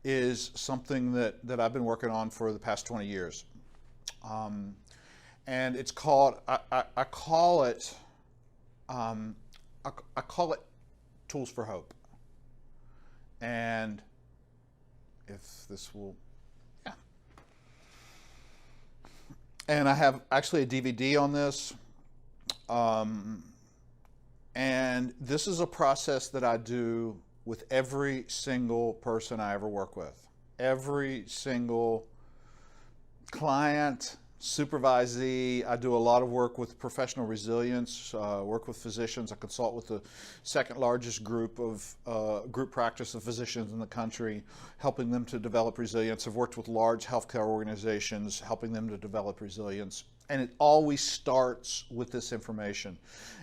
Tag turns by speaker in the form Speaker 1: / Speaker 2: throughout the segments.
Speaker 1: is something that I've been working on for the past 20 years. And it's called, I call it, I call it Tools for Hope. And if this will, yeah. And I have actually a DVD on this. And this is a process that I do with every single person I ever work with. Every single client, supervisee. I do a lot of work with professional resilience, work with physicians. I consult with the second largest group practice of physicians in the country, helping them to develop resilience. I've worked with large healthcare organizations, helping them to develop resilience. And it always starts with this information.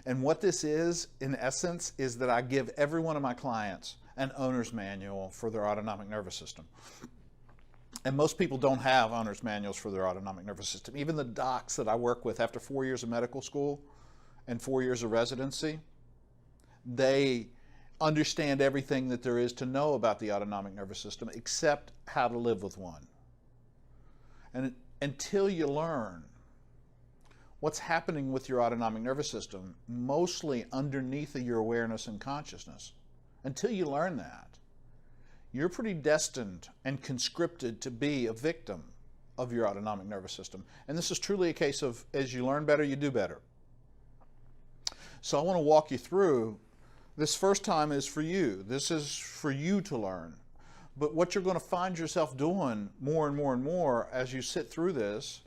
Speaker 1: And what this is, in essence, is that I give every one of my clients an owner's manual for their autonomic nervous system. And most people don't have owner's manuals for their autonomic nervous system. Even the docs that I work with after 4 years of medical school and 4 years of residency, they understand everything that there is to know about the autonomic nervous system except how to live with one. And until you learn what's happening with your autonomic nervous system, mostly underneath of your awareness and consciousness, until you learn that, you're pretty destined and conscripted to be a victim of your autonomic nervous system. And this is truly a case of, as you learn better, you do better. So I want to walk you through. This first time is for you. This is for you to learn. But what you're going to find yourself doing more and more and more as you sit through this,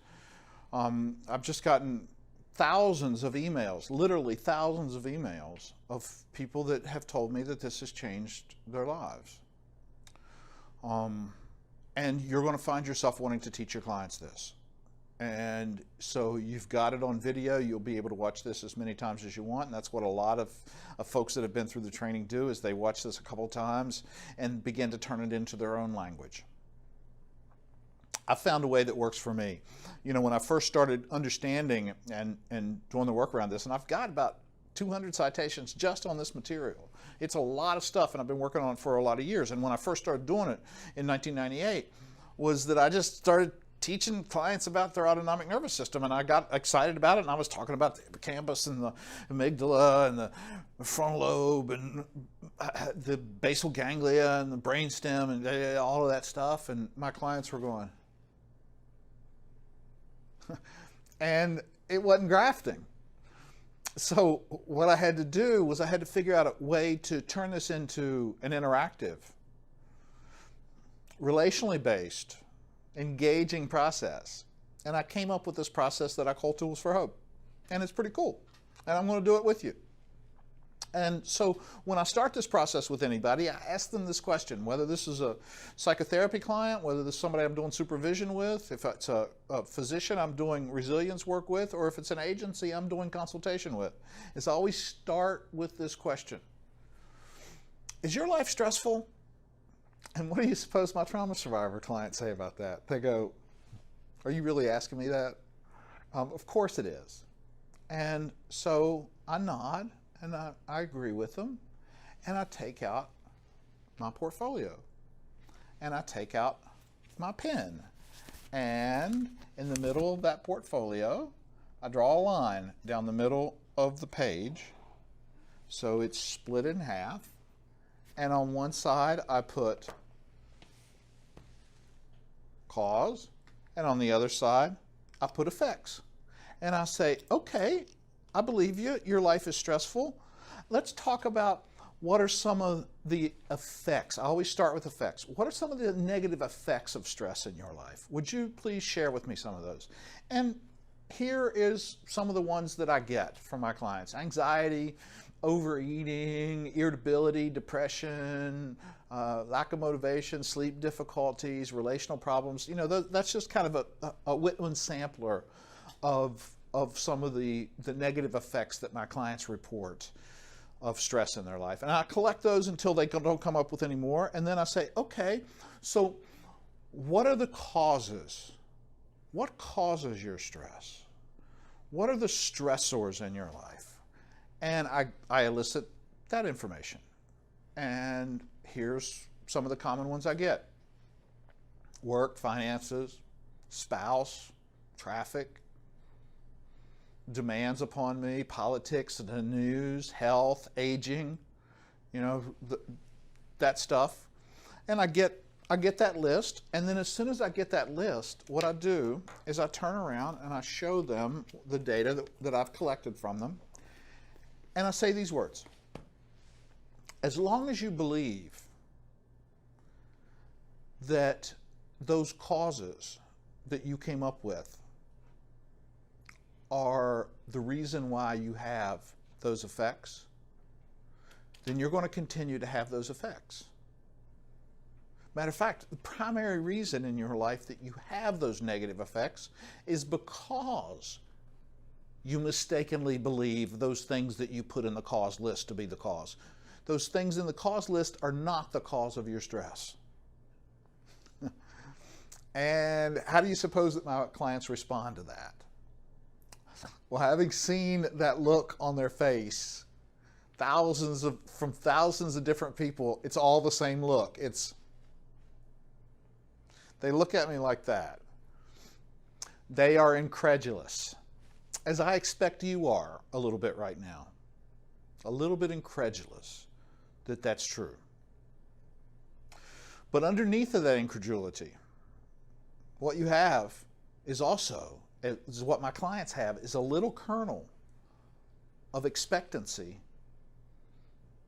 Speaker 1: I've just gotten thousands of emails, literally thousands of emails of people that have told me that this has changed their lives. And you're going to find yourself wanting to teach your clients this. And so you've got it on video. You'll be able to watch this as many times as you want. And that's what a lot of folks that have been through the training do, is they watch this a couple of times and begin to turn it into their own language. I found a way that works for me. You know, when I first started understanding and doing the work around this, and I've got about 200 citations just on this material. It's a lot of stuff, and I've been working on it for a lot of years. And when I first started doing it in 1998, was that I just started teaching clients about their autonomic nervous system, and I got excited about it, and I was talking about the hippocampus and the amygdala and the frontal lobe and the basal ganglia and the brainstem and all of that stuff, and my clients were going, and it wasn't grafting. So what I had to do was I had to figure out a way to turn this into an interactive, relationally based, engaging process. And I came up with this process that I call Tools for Hope. And it's pretty cool. And I'm going to do it with you. And so when I start this process with anybody, I ask them this question, whether this is a psychotherapy client, whether this is somebody I'm doing supervision with, if it's a physician I'm doing resilience work with, or if it's an agency I'm doing consultation with, is I always start with this question. Is your life stressful? And what do you suppose my trauma survivor clients say about that? They go, are you really asking me that? Of course it is. And so I nod. And I agree with them, and I take out my portfolio, and I take out my pen, and in the middle of that portfolio, I draw a line down the middle of the page, so it's split in half, and on one side I put cause, and on the other side I put effects. And I say, okay, I believe you, your life is stressful. Let's talk about what are some of the effects. I always start with effects. What are some of the negative effects of stress in your life? Would you please share with me some of those? And here is some of the ones that I get from my clients. Anxiety, overeating, irritability, depression, lack of motivation, sleep difficulties, relational problems. You know, that's just kind of a Whitman sampler of some of the negative effects that my clients report of stress in their life. And I collect those until they don't come up with any more. And then I say, okay, so what are the causes? What causes your stress? What are the stressors in your life? And I elicit that information. And here's some of the common ones I get. work, finances, spouse, traffic, demands upon me, politics, the news, health, aging, that stuff. And I get that list, and then as soon as I get that list, what I do is I turn around and I show them the data that I've collected from them, and I say these words. As long as you believe that those causes that you came up with are the reason why you have those effects, then you're going to continue to have those effects. Matter of fact, the primary reason in your life that you have those negative effects is because you mistakenly believe those things that you put in the cause list to be the cause. Those things in the cause list are not the cause of your stress. And how do you suppose that my clients respond to that? Well, having seen that look on their face, from thousands of different people, it's all the same look. They look at me like that. They are incredulous, as I expect you are a little bit right now. A little bit incredulous that that's true. But underneath of that incredulity, what you have is also, is what my clients have, is a little kernel of expectancy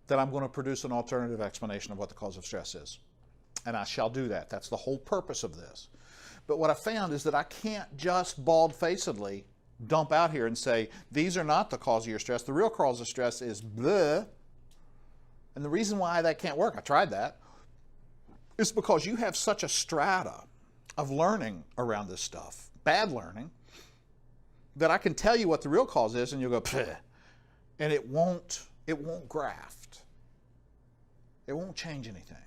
Speaker 1: that I'm going to produce an alternative explanation of what the cause of stress is. And I shall do that. That's the whole purpose of this. But what I found is that I can't just bald-facedly dump out here and say, these are not the cause of your stress. The real cause of stress is bleh. And the reason why that can't work, I tried that, is because you have such a strata of learning around this stuff, bad learning, that I can tell you what the real cause is and you'll go, bleh, and it won't graft. It won't change anything.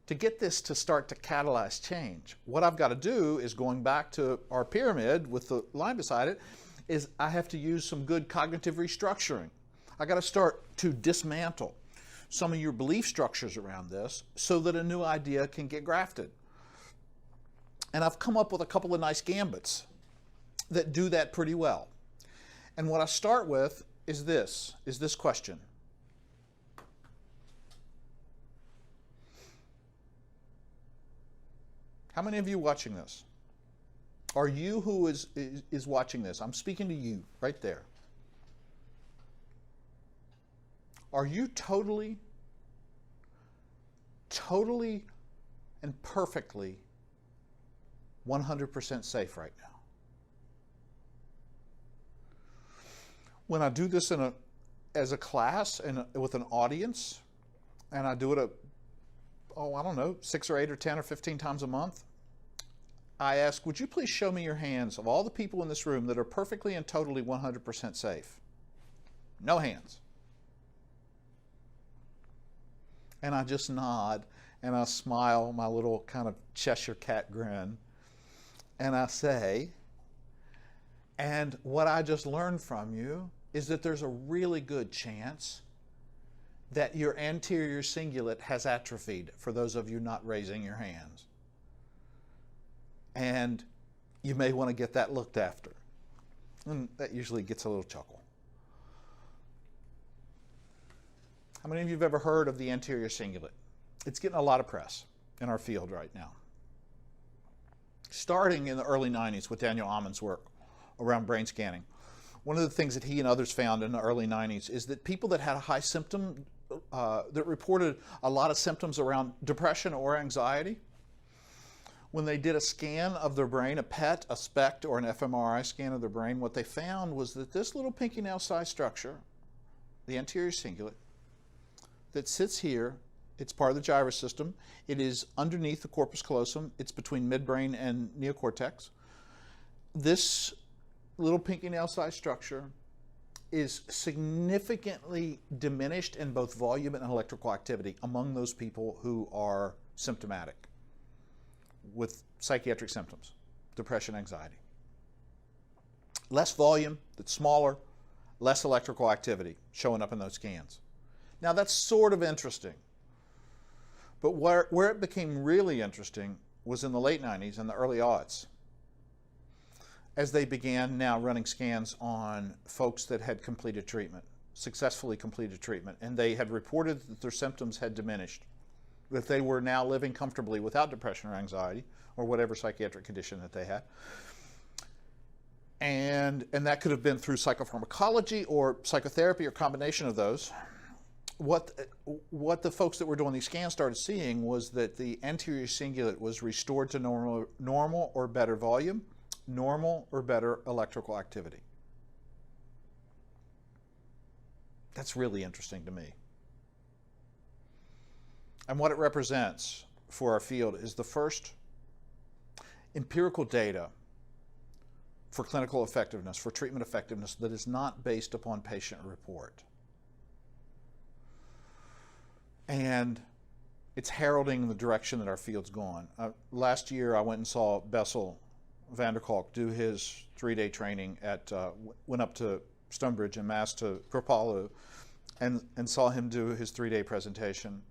Speaker 1: To get this to start to catalyze change, what I've got to do is, going back to our pyramid with the line beside it, is I have to use some good cognitive restructuring. I got to start to dismantle some of your belief structures around this so that a new idea can get grafted. And I've come up with a couple of nice gambits that do that pretty well. And what I start with is this question. How many of you watching this? Are you who is watching this? I'm speaking to you right there. Are you totally and perfectly 100% safe right now? When I do this as a class and with an audience, and I do it I don't know, 6 or 8 or 10 or 15 times a month, I ask, would you please show me your hands of all the people in this room that are perfectly and totally 100% safe? No hands. And I just nod and I smile my little kind of Cheshire cat grin. And I say, and what I just learned from you is that there's a really good chance that your anterior cingulate has atrophied, for those of you not raising your hands. And you may want to get that looked after. And that usually gets a little chuckle. How many of you have ever heard of the anterior cingulate? It's getting a lot of press in our field right now. Starting in the early 90s with Daniel Amann's work around brain scanning. One of the things that he and others found in the early 90s is that people that had a high symptom, that reported a lot of symptoms around depression or anxiety, when they did a scan of their brain, a PET, a SPECT, or an fMRI scan of their brain, what they found was that this little pinky nail size structure, the anterior cingulate, that sits here, it's part of the gyrus system. It is underneath the corpus callosum. It's between midbrain and neocortex. This little pinky nail size structure is significantly diminished in both volume and electrical activity among those people who are symptomatic with psychiatric symptoms, depression, anxiety. Less volume, that's smaller, less electrical activity showing up in those scans. Now that's sort of interesting. But where it became really interesting was in the late 90s and the early aughts, as they began now running scans on folks that had completed treatment, successfully completed treatment, and they had reported that their symptoms had diminished, that they were now living comfortably without depression or anxiety or whatever psychiatric condition that they had. And that could have been through psychopharmacology or psychotherapy or combination of those. What the folks that were doing these scans started seeing was that the anterior cingulate was restored to normal or better volume, normal or better electrical activity. That's really interesting to me. And what it represents for our field is the first empirical data for clinical effectiveness, for treatment effectiveness that is not based upon patient report. And it's heralding the direction that our field's gone. Last year I went and saw Bessel van der Kolk do his 3-day training at, went up to Stonebridge in Mass to Kripalu and saw him do his 3-day presentation.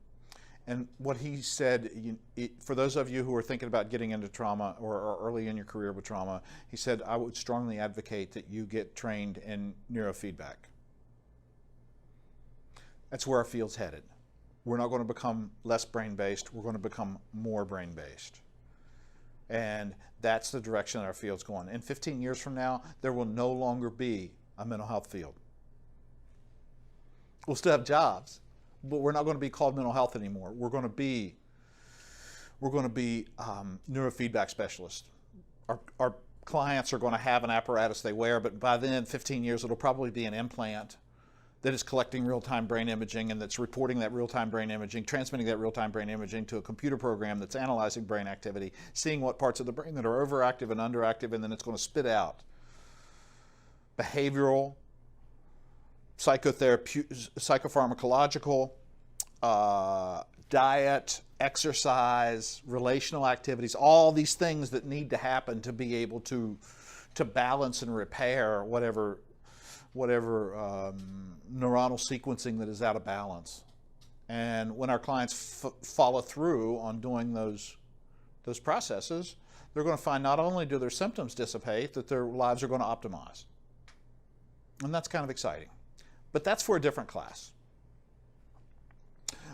Speaker 1: And what he said, for those of you who are thinking about getting into trauma or are early in your career with trauma, he said, I would strongly advocate that you get trained in neurofeedback. That's where our field's headed. We're not going to become less brain-based, we're going to become more brain-based. And that's the direction that our field's going. In 15 years from now, there will no longer be a mental health field. We'll still have jobs, but we're not going to be called mental health anymore. We're going to be neurofeedback specialists. Our clients are going to have an apparatus they wear, but by then, 15 years, it'll probably be an implant that is collecting real-time brain imaging and that's reporting that real-time brain imaging, transmitting that real-time brain imaging to a computer program that's analyzing brain activity, seeing what parts of the brain that are overactive and underactive, and then it's going to spit out behavioral, psychotherapy, psychopharmacological, diet, exercise, relational activities, all these things that need to happen to be able to balance and repair whatever neuronal sequencing that is out of balance. And when our clients follow through on doing those processes, they're going to find not only do their symptoms dissipate, that their lives are going to optimize. And that's kind of exciting. But that's for a different class.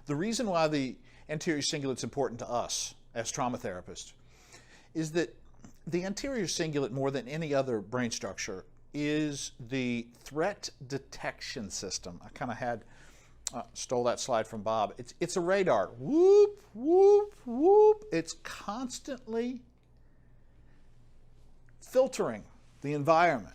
Speaker 1: The reason why the anterior cingulate is important to us as trauma therapists is that the anterior cingulate, more than any other brain structure, is the threat detection system. I kind of had, stole that slide from Bob. It's a radar. Whoop, whoop, whoop. It's constantly filtering the environment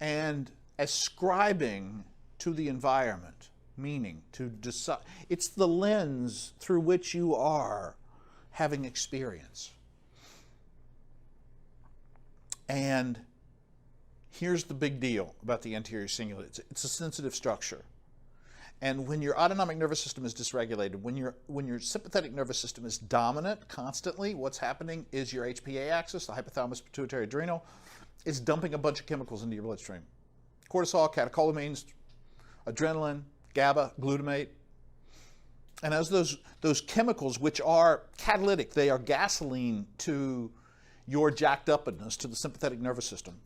Speaker 1: and ascribing to the environment meaning, to decide. It's the lens through which you are having experience. And here's the big deal about the anterior cingulate. It's a sensitive structure. And when your autonomic nervous system is dysregulated, when your sympathetic nervous system is dominant constantly, what's happening is your HPA axis, the hypothalamus pituitary adrenal, is dumping a bunch of chemicals into your bloodstream. Cortisol, catecholamines, adrenaline, GABA, glutamate. And as those chemicals, which are catalytic, they are gasoline to your jacked upness, to the sympathetic nervous system,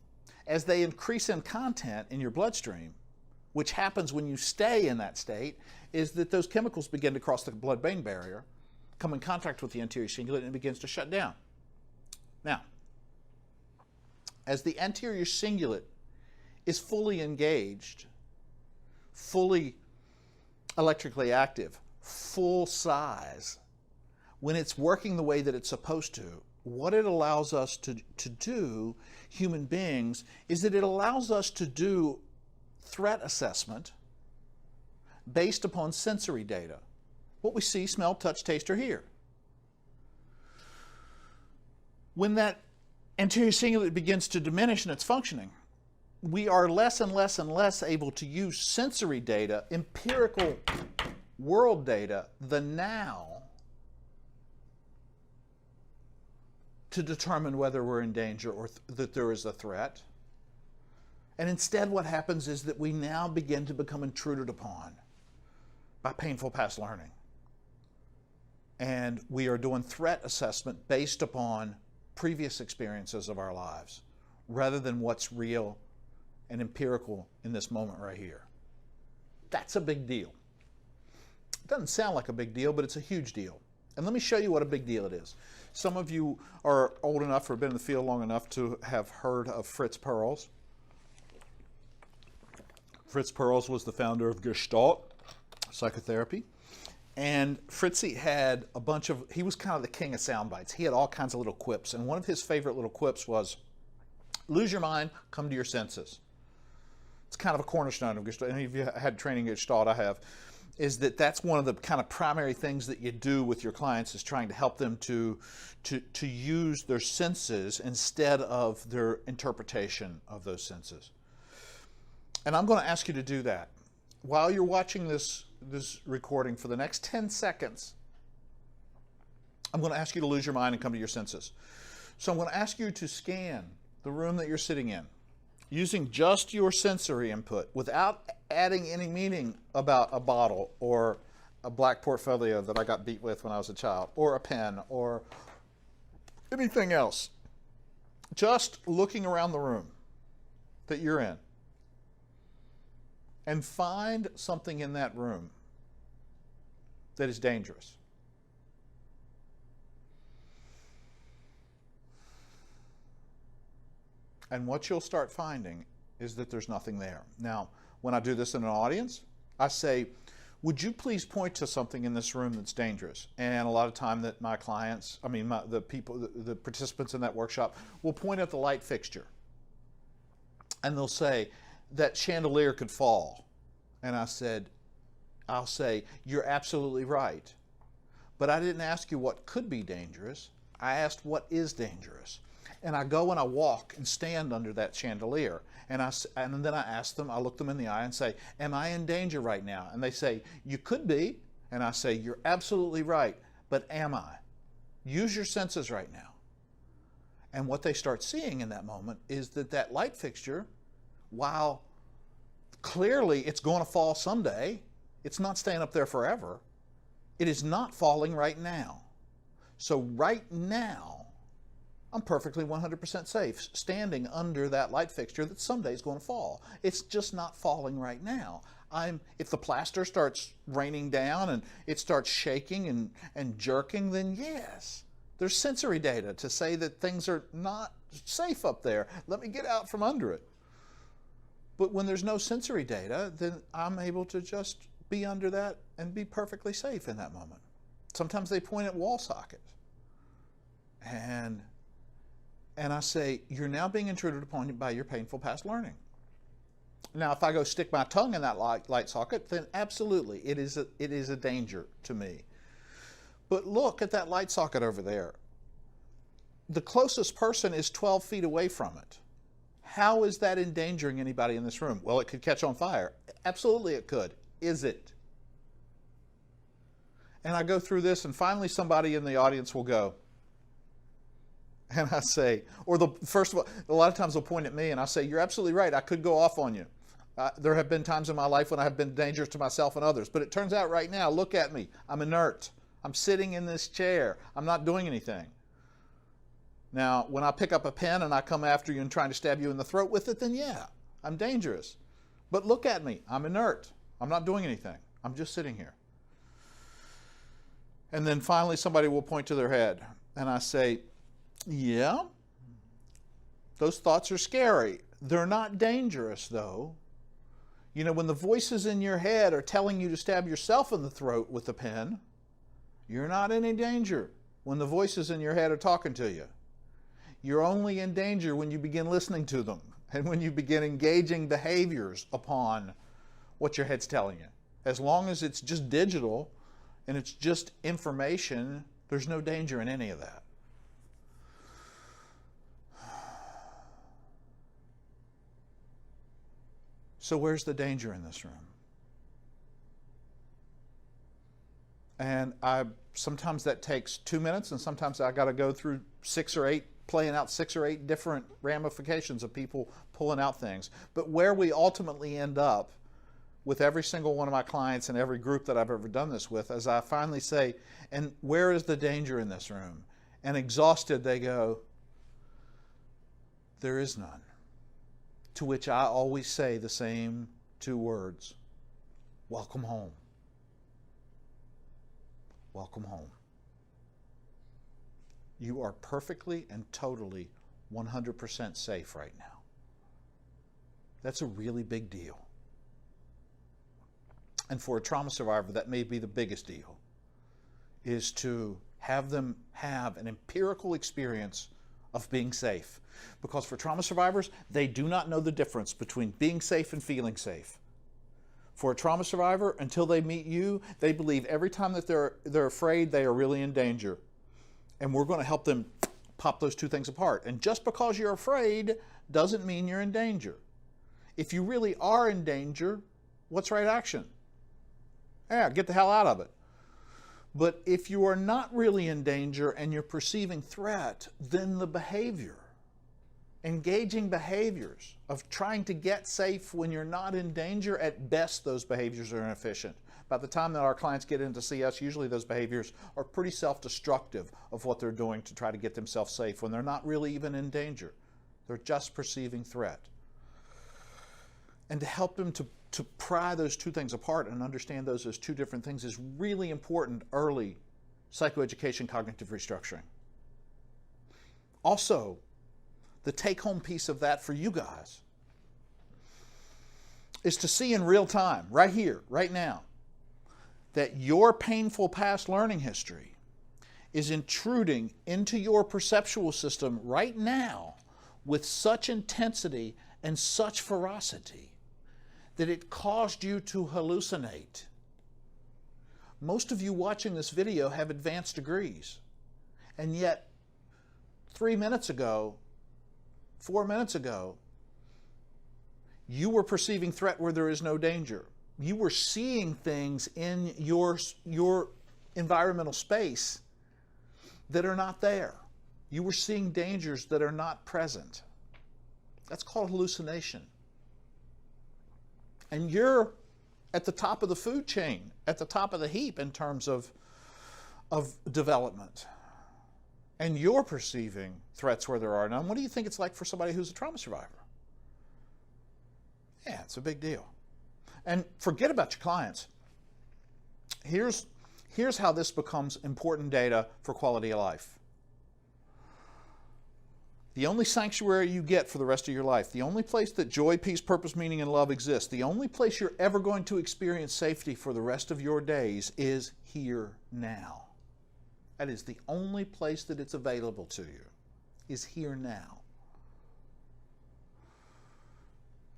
Speaker 1: as they increase in content in your bloodstream, which happens when you stay in that state, is that those chemicals begin to cross the blood-brain barrier, come in contact with the anterior cingulate, and it begins to shut down. Now, as the anterior cingulate is fully engaged, fully electrically active, full size, when it's working the way that it's supposed to, what it allows us to do, human beings, is that it allows us to do threat assessment based upon sensory data. What we see, smell, touch, taste, or hear. When that anterior cingulate begins to diminish in its functioning, we are less and less and less able to use sensory data, empirical world data, the now, to determine whether we're in danger or that there is a threat. And instead what happens is that we now begin to become intruded upon by painful past learning. And we are doing threat assessment based upon previous experiences of our lives rather than what's real and empirical in this moment right here. That's a big deal. It doesn't sound like a big deal, but it's a huge deal. And let me show you what a big deal it is. Some of you are old enough or been in the field long enough to have heard of Fritz Perls. Fritz Perls was the founder of Gestalt psychotherapy. And Fritzy had a bunch of, he was kind of the king of sound bites. He had all kinds of little quips. And one of his favorite little quips was, lose your mind, come to your senses. It's kind of a cornerstone of Gestalt. Any of you had training at Gestalt, I have, is that that's one of the kind of primary things that you do with your clients, is trying to help them to use their senses instead of their interpretation of those senses. And I'm going to ask you to do that. While you're watching this recording for the next 10 seconds, I'm going to ask you to lose your mind and come to your senses. So I'm going to ask you to scan the room that you're sitting in using just your sensory input without adding any meaning about a bottle or a black portfolio that I got beat with when I was a child, or a pen, or anything else. Just looking around the room that you're in. And find something in that room that is dangerous. And what you'll start finding is that there's nothing there. Now, when I do this in an audience, I say, would you please point to something in this room that's dangerous? And a lot of time that my clients, the participants in that workshop will point at the light fixture. And they'll say, that chandelier could fall. And I'll say, you're absolutely right. But I didn't ask you what could be dangerous. I asked what is dangerous. And I go and I walk and stand under that chandelier. And then I ask them, I look them in the eye and say, am I in danger right now? And they say, you could be. And I say, you're absolutely right. But am I? Use your senses right now. And what they start seeing in that moment is that light fixture, while clearly it's going to fall someday, it's not staying up there forever. It is not falling right now. So right now, I'm perfectly 100% safe standing under that light fixture that someday is going to fall. It's just not falling right now. If the plaster starts raining down and it starts shaking and jerking, then yes, there's sensory data to say that things are not safe up there. Let me get out from under it. But when there's no sensory data, then I'm able to just be under that and be perfectly safe in that moment. Sometimes they point at wall sockets. And I say, you're now being intruded upon by your painful past learning. Now, if I go stick my tongue in that light socket, then absolutely, it is a danger to me. But look at that light socket over there. The closest person is 12 feet away from it. How is that endangering anybody in this room? Well, it could catch on fire. Absolutely it could. Is it? And I go through this, and finally somebody in the audience will go. And I say, first of all, a lot of times they'll point at me, and I say, you're absolutely right. I could go off on you. There have been times in my life when I have been dangerous to myself and others. But it turns out right now, look at me. I'm inert. I'm sitting in this chair. I'm not doing anything. Now, when I pick up a pen and I come after you and trying to stab you in the throat with it, then yeah, I'm dangerous. But look at me. I'm inert. I'm not doing anything. I'm just sitting here. And then finally somebody will point to their head. And I say, yeah, those thoughts are scary. They're not dangerous, though. You know, when the voices in your head are telling you to stab yourself in the throat with a pen, you're not in any danger when the voices in your head are talking to you. You're only in danger when you begin listening to them and when you begin engaging behaviors upon what your head's telling you. As long as it's just digital and it's just information, there's no danger in any of that. So where's the danger in this room? And sometimes that takes 2 minutes, and sometimes I got to go through 6 or 8, playing out 6 or 8 different ramifications of people pulling out things. But where we ultimately end up with every single one of my clients and every group that I've ever done this with, as I finally say, and where is the danger in this room? And exhausted, they go, there is none. To which I always say the same two words, welcome home. Welcome home. You are perfectly and totally 100% safe right now. That's a really big deal. And for a trauma survivor, that may be the biggest deal, is to have them have an empirical experience of being safe. Because for trauma survivors, they do not know the difference between being safe and feeling safe. For a trauma survivor, until they meet you, they believe every time that they're afraid, they are really in danger. And we're going to help them pop those two things apart. And just because you're afraid doesn't mean you're in danger. If you really are in danger, what's right action? Yeah, get the hell out of it. But if you are not really in danger and you're perceiving threat, then the behavior, engaging behaviors of trying to get safe when you're not in danger, at best those behaviors are inefficient. By the time that our clients get in to see us, usually those behaviors are pretty self-destructive of what they're doing to try to get themselves safe when they're not really even in danger. They're just perceiving threat. And to help them to pry those two things apart and understand those as two different things is really important early psychoeducation cognitive restructuring. Also, the take-home piece of that for you guys is to see in real time, right here, right now, that your painful past learning history is intruding into your perceptual system right now with such intensity and such ferocity that it caused you to hallucinate. Most of you watching this video have advanced degrees, and yet 3 minutes ago, 4 minutes ago, you were perceiving threat where there is no danger. You were seeing things in your environmental space that are not there. You were seeing dangers that are not present. That's called hallucination. And you're at the top of the food chain, at the top of the heap in terms of development. And you're perceiving threats where there are none. What do you think it's like for somebody who's a trauma survivor? Yeah, it's a big deal. And forget about your clients. Here's how this becomes important data for quality of life. The only sanctuary you get for the rest of your life, the only place that joy, peace, purpose, meaning, and love exists, the only place you're ever going to experience safety for the rest of your days is here now. That is the only place that it's available to you, is here now.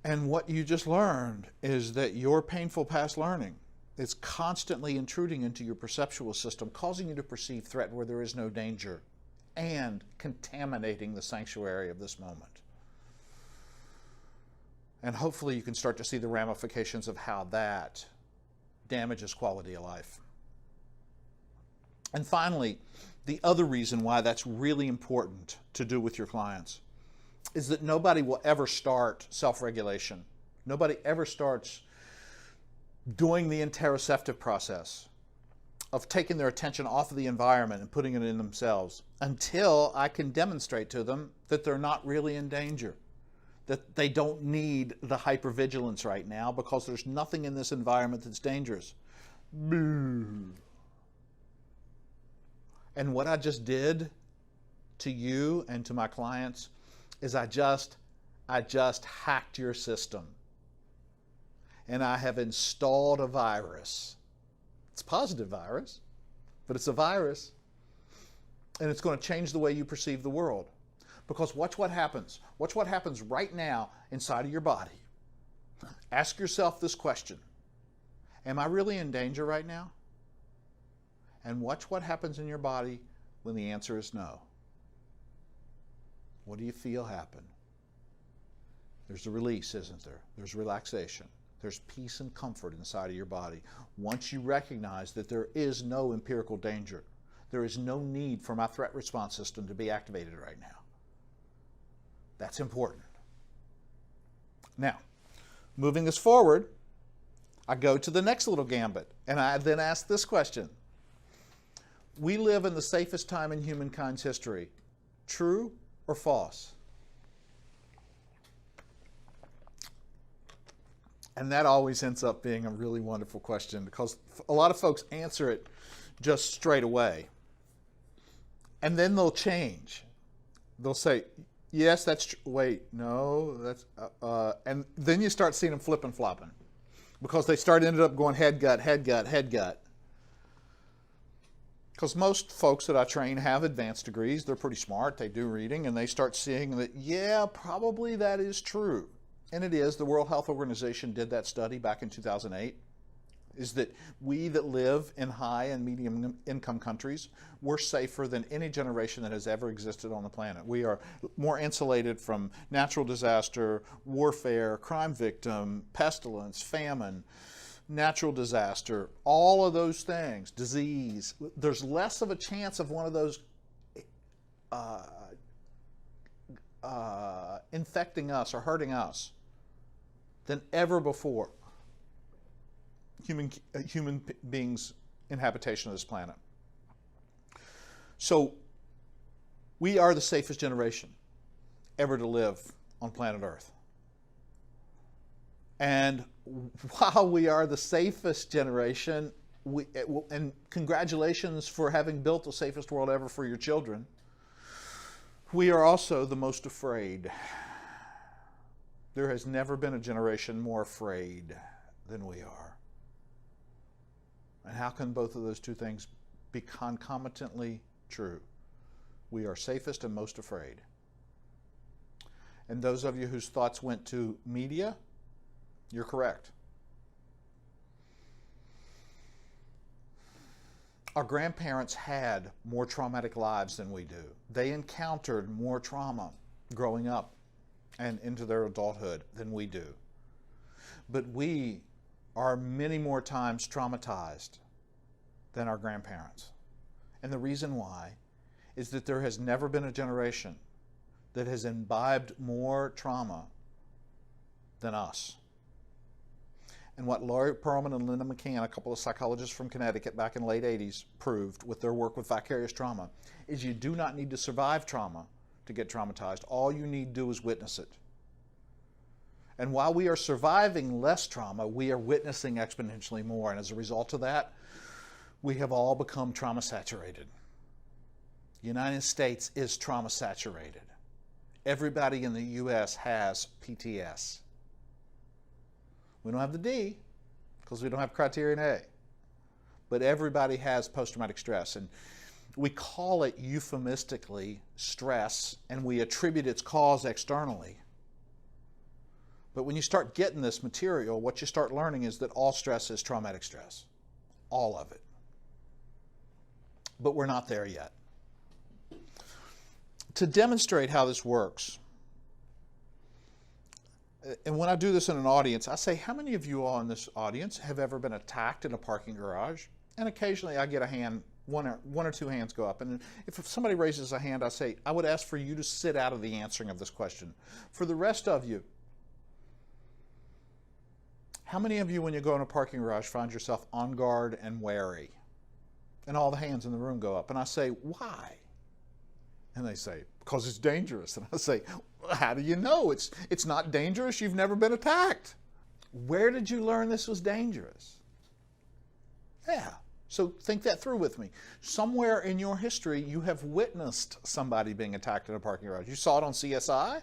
Speaker 1: And what you just learned is that your painful past learning is constantly intruding into your perceptual system, causing you to perceive threat where there is no danger, and contaminating the sanctuary of this moment. And hopefully you can start to see the ramifications of how that damages quality of life. And finally, the other reason why that's really important to do with your clients is that nobody will ever start self-regulation. Nobody ever starts doing the interoceptive process of taking their attention off of the environment and putting it in themselves until I can demonstrate to them that they're not really in danger, that they don't need the hypervigilance right now because there's nothing in this environment that's dangerous. And what I just did to you and to my clients is I just hacked your system. And I have installed a virus. It's a positive virus, but it's a virus. And it's going to change the way you perceive the world. Because watch what happens. Watch what happens right now inside of your body. Ask yourself this question. Am I really in danger right now? And watch what happens in your body when the answer is no. What do you feel happen? There's a release, isn't there? There's relaxation. There's peace and comfort inside of your body. Once you recognize that there is no empirical danger, there is no need for my threat response system to be activated right now. That's important. Now, moving this forward, I go to the next little gambit, and I then ask this question. We live in the safest time in humankind's history. True or false? And that always ends up being a really wonderful question because a lot of folks answer it just straight away. And then they'll change. They'll say, yes, that's true. Wait, no, that's, and then you start seeing them flipping, flopping because they ended up going head, gut, head, gut, head, gut. Because most folks that I train have advanced degrees. They're pretty smart. They do reading, and they start seeing that, yeah, probably that is true. And it is. The World Health Organization did that study back in 2008, is that we that live in high and medium income countries, we're safer than any generation that has ever existed on the planet. We are more insulated from natural disaster, warfare, crime victim, pestilence, famine, natural disaster, all of those things, disease. There's less of a chance of one of those infecting us or hurting us than ever before. Human beings in habitation of this planet. So we are the safest generation ever to live on planet Earth. And while we are the safest generation, and congratulations for having built the safest world ever for your children, we are also the most afraid. There has never been a generation more afraid than we are. And how can both of those two things be concomitantly true? We are safest and most afraid. And those of you whose thoughts went to media, you're correct. Our grandparents had more traumatic lives than we do. They encountered more trauma growing up and into their adulthood than we do. But we are many more times traumatized than our grandparents. And the reason why is that there has never been a generation that has imbibed more trauma than us. And what Laurie Perlman and Linda McCann, a couple of psychologists from Connecticut back in the late 80s, proved with their work with vicarious trauma is you do not need to survive trauma to get traumatized. All you need to do is witness it. And while we are surviving less trauma, we are witnessing exponentially more. And as a result of that, we have all become trauma saturated. The United States is trauma saturated. Everybody in the U.S. has PTS. We don't have the D because we don't have criterion A. But everybody has post-traumatic stress. And we call it euphemistically stress, and we attribute its cause externally. But when you start getting this material, what you start learning is that all stress is traumatic stress. All of it. But we're not there yet. To demonstrate how this works, and when I do this in an audience, I say, how many of you all in this audience have ever been attacked in a parking garage? And occasionally I get a hand, one or two hands go up. And if somebody raises a hand, I say, I would ask for you to sit out of the answering of this question. For the rest of you, how many of you, when you go in a parking garage, find yourself on guard and wary? And all the hands in the room go up. And I say, why? And they say, because it's dangerous. And I say, how do you know? It's not dangerous. You've never been attacked. Where did you learn this was dangerous? Yeah. So think that through with me. Somewhere in your history, you have witnessed somebody being attacked in a parking garage. You saw it on CSI.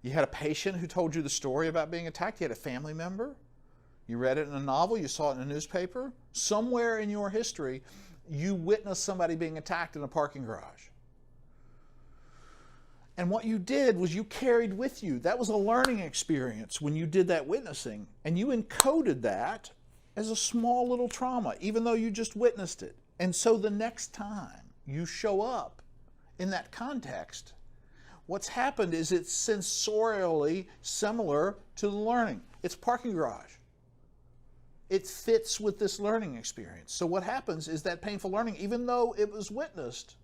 Speaker 1: You had a patient who told you the story about being attacked. You had a family member. You read it in a novel. You saw it in a newspaper. Somewhere in your history, you witnessed somebody being attacked in a parking garage. And what you did was you carried with you. That was a learning experience when you did that witnessing. And you encoded that as a small little trauma, even though you just witnessed it. And so the next time you show up in that context, what's happened is it's sensorially similar to the learning. It's parking garage. It fits with this learning experience. So what happens is that painful learning, even though it was witnessed,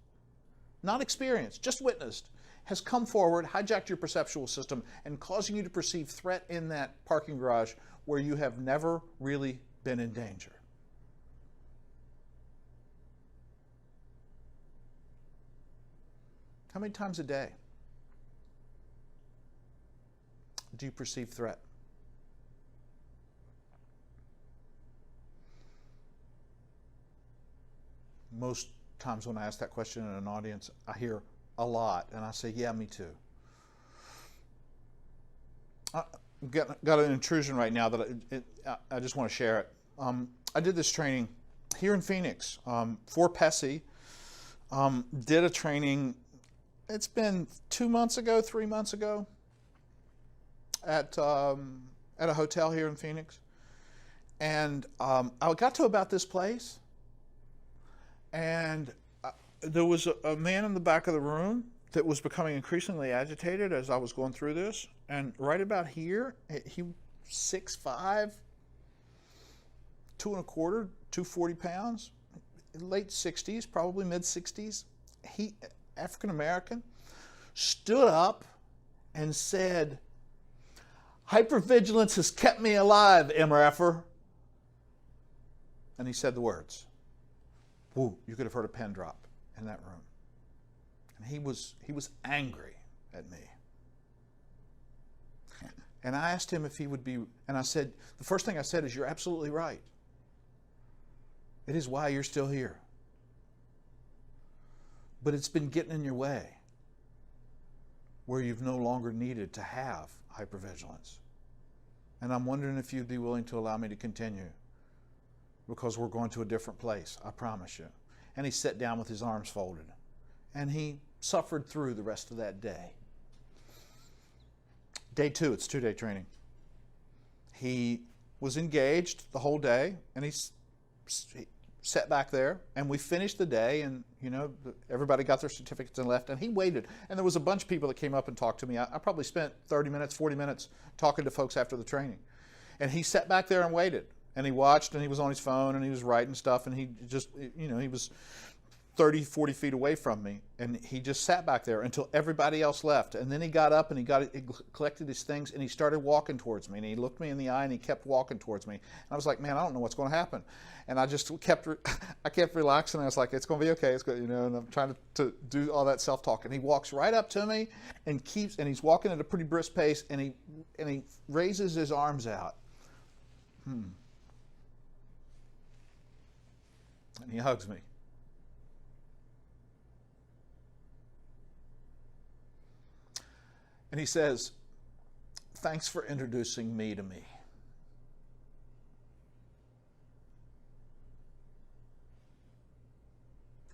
Speaker 1: not experienced, just witnessed, has come forward, hijacked your perceptual system, and causing you to perceive threat in that parking garage where you have never really been in danger. How many times a day do you perceive threat? Most times when I ask that question in an audience, I hear a lot, and I say, yeah, me too. I got an intrusion right now that I just want to share it. I did this training here in Phoenix for PESI. Did a training, it's been 2 months ago, 3 months ago, at a hotel here in Phoenix. And I got to about this place, and there was a man in the back of the room that was becoming increasingly agitated as I was going through this. And right about here, he 6'5", 2 1/4, 240 pounds, late 60s, probably mid 60s. He, African American, stood up and said, "Hypervigilance has kept me alive, MRFer." And he said the words. Woo, you could have heard a pen drop in that room. And he was angry at me. And I asked him if he would be, and I said, the first thing I said is, you're absolutely right. It is why you're still here. But it's been getting in your way where you've no longer needed to have hypervigilance. And I'm wondering if you'd be willing to allow me to continue, because we're going to a different place, I promise you. And he sat down with his arms folded, and he suffered through the rest of that day. Day 2, it's 2-day training. He was engaged the whole day, and he sat back there, and we finished the day, and everybody got their certificates and left, and he waited. And there was a bunch of people that came up and talked to me. I probably spent 30 minutes, 40 minutes talking to folks after the training. And he sat back there and waited, and he watched, and he was on his phone, and he was writing stuff, and he just, he was 30, 40 feet away from me, and he just sat back there until everybody else left. And then he got up and he collected his things, and he started walking towards me, and he looked me in the eye, and he kept walking towards me. And I was like, man, I don't know what's going to happen. And I just kept relaxing. I was like, it's going to be okay. It's good, and I'm trying to do all that self-talk. And he walks right up to me and he's walking at a pretty brisk pace, and he raises his arms out. And he hugs me. And he says, "Thanks for introducing me to me."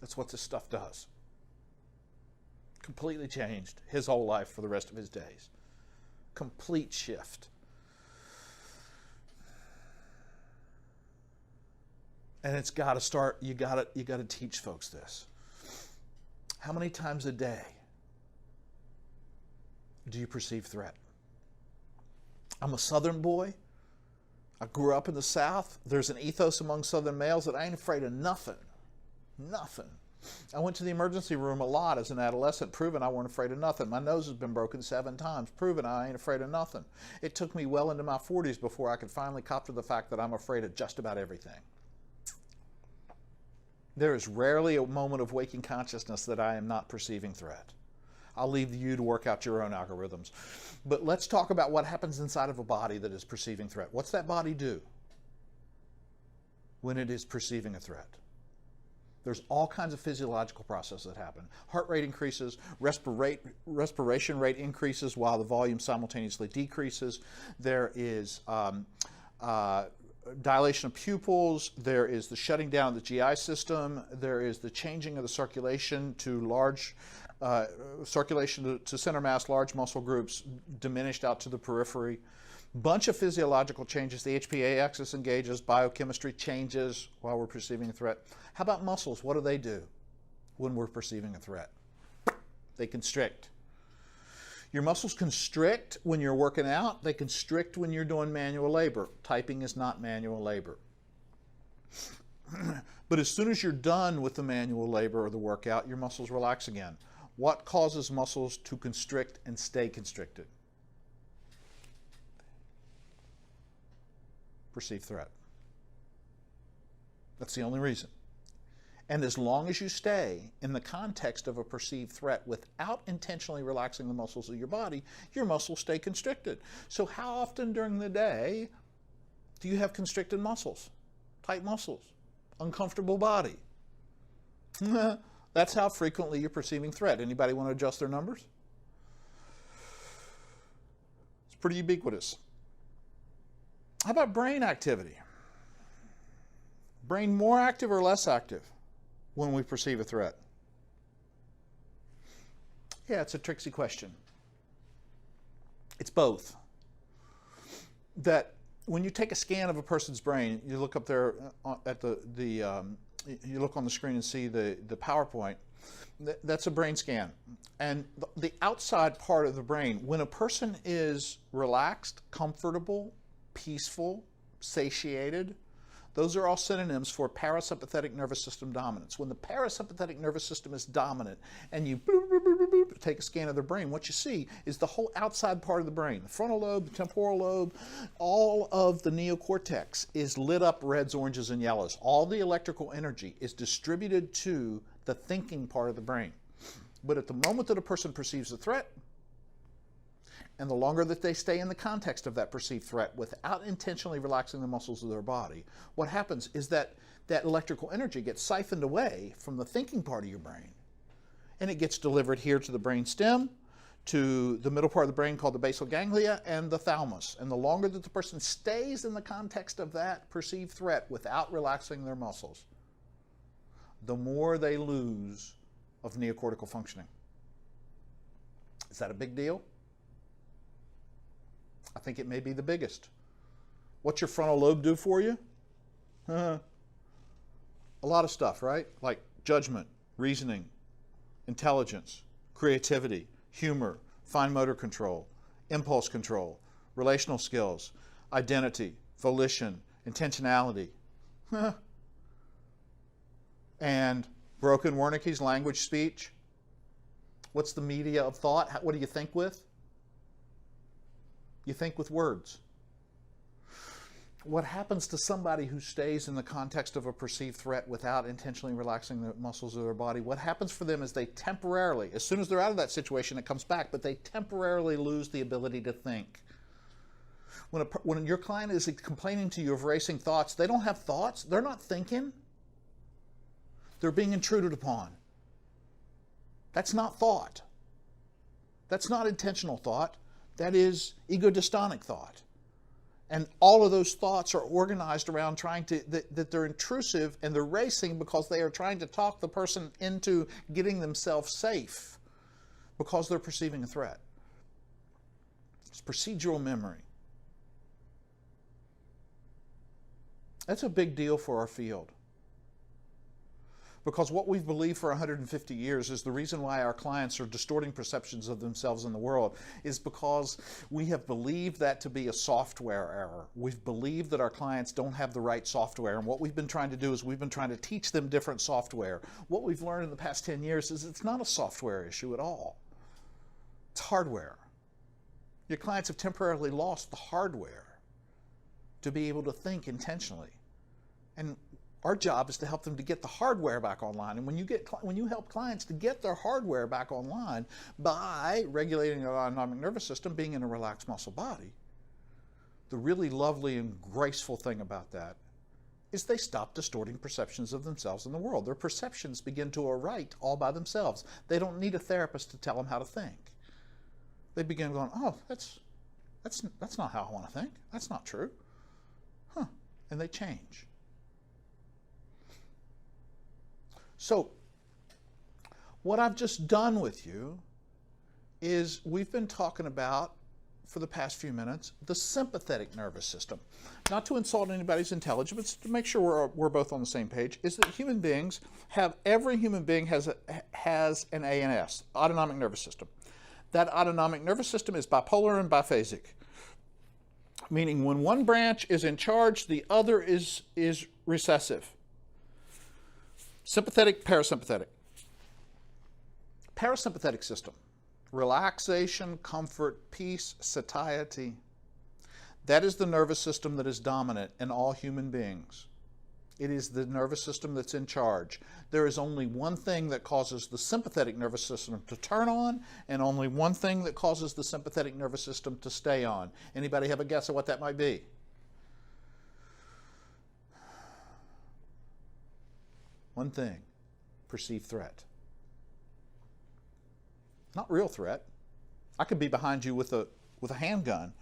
Speaker 1: That's what this stuff does. Completely changed his whole life for the rest of his days. Complete shift. And it's got to start, you got to teach folks this. How many times a day do you perceive threat? I'm a Southern boy. I grew up in the South. There's an ethos among Southern males that I ain't afraid of nothing. Nothing. I went to the emergency room a lot as an adolescent, proving I weren't afraid of nothing. My nose has been broken 7 times, proving I ain't afraid of nothing. It took me well into my 40s before I could finally cop to the fact that I'm afraid of just about everything. There is rarely a moment of waking consciousness that I am not perceiving threat. I'll leave you to work out your own algorithms. But let's talk about what happens inside of a body that is perceiving threat. What's that body do when it is perceiving a threat? There's all kinds of physiological processes that happen. Heart rate increases, respiration rate increases while the volume simultaneously decreases. There is dilation of pupils. There is the shutting down of the GI system. There is the changing of the circulation to large circulation to center mass, large muscle groups diminished out to the periphery. Bunch of physiological changes. The HPA axis engages, biochemistry changes while we're perceiving a threat. How about muscles? What do they do when we're perceiving a threat? They constrict. Your muscles constrict when you're working out. They constrict when you're doing manual labor. Typing is not manual labor. But as soon as you're done with the manual labor or the workout, your muscles relax again. What causes muscles to constrict and stay constricted? Perceived threat. That's the only reason. And as long as you stay in the context of a perceived threat without intentionally relaxing the muscles of your body, your muscles stay constricted. So how often during the day do you have constricted muscles, tight muscles, uncomfortable body? That's how frequently you're perceiving threat. Anybody want to adjust their numbers? It's pretty ubiquitous. How about brain activity? Brain more active or less active when we perceive a threat? Yeah, it's a tricksy question. It's both. That when you take a scan of a person's brain, you look up there at you look on the screen and see the PowerPoint. That's a brain scan. And the outside part of the brain, when a person is relaxed, comfortable, peaceful, satiated, those are all synonyms for parasympathetic nervous system dominance. When the parasympathetic nervous system is dominant and you take a scan of the brain, what you see is the whole outside part of the brain, the frontal lobe, the temporal lobe, all of the neocortex is lit up reds, oranges, and yellows. All the electrical energy is distributed to the thinking part of the brain. But at the moment that a person perceives a threat, and the longer that they stay in the context of that perceived threat without intentionally relaxing the muscles of their body, what happens is that that electrical energy gets siphoned away from the thinking part of your brain, and it gets delivered here to the brain stem, to the middle part of the brain called the basal ganglia, and the thalamus. And the longer that the person stays in the context of that perceived threat without relaxing their muscles, the more they lose of neocortical functioning. Is that a big deal? I think it may be the biggest. What's your frontal lobe do for you? A lot of stuff, right? Like judgment, reasoning, intelligence, creativity, humor, fine motor control, impulse control, relational skills, identity, volition, intentionality. And broken Wernicke's language, speech. What's the media of thought? What do you think with? You think with words. What happens to somebody who stays in the context of a perceived threat without intentionally relaxing the muscles of their body? What happens for them is they temporarily, as soon as they're out of that situation, it comes back, but they temporarily lose the ability to think. When your client is complaining to you of racing thoughts, they don't have thoughts. They're not thinking. They're being intruded upon. That's not thought. That's not intentional thought. That is ego-dystonic thought. And all of those thoughts are organized around that they're intrusive and they're racing because they are trying to talk the person into getting themselves safe because they're perceiving a threat. It's procedural memory. That's a big deal for our field. Because what we've believed for 150 years is the reason why our clients are distorting perceptions of themselves in the world is because we have believed that to be a software error. We've believed that our clients don't have the right software, and what we've been trying to do is we've been trying to teach them different software. What we've learned in the past 10 years is it's not a software issue at all. It's hardware. Your clients have temporarily lost the hardware to be able to think intentionally. And our job is to help them to get the hardware back online. And when you help clients to get their hardware back online by regulating their autonomic nervous system, being in a relaxed muscle body, the really lovely and graceful thing about that is they stop distorting perceptions of themselves in the world. Their perceptions begin to aright all by themselves. They don't need a therapist to tell them how to think. They begin going, oh, that's not how I want to think. That's not true. And they change. So, what I've just done with you is we've been talking about, for the past few minutes, the sympathetic nervous system. Not to insult anybody's intelligence, but to make sure we're both on the same page, is that every human being has an ANS, autonomic nervous system. That autonomic nervous system is bipolar and biphasic, meaning when one branch is in charge, the other is recessive. Sympathetic, parasympathetic. parasympathetic system, relaxation, comfort, peace, satiety, that is the nervous system that is dominant in all human beings. It is the nervous system that's in charge. There is only one thing that causes the sympathetic nervous system to turn on, and only one thing that causes the sympathetic nervous system to stay on. Anybody have a guess of what that might be? One thing, perceived threat. Not real threat. I could be behind you with a handgun,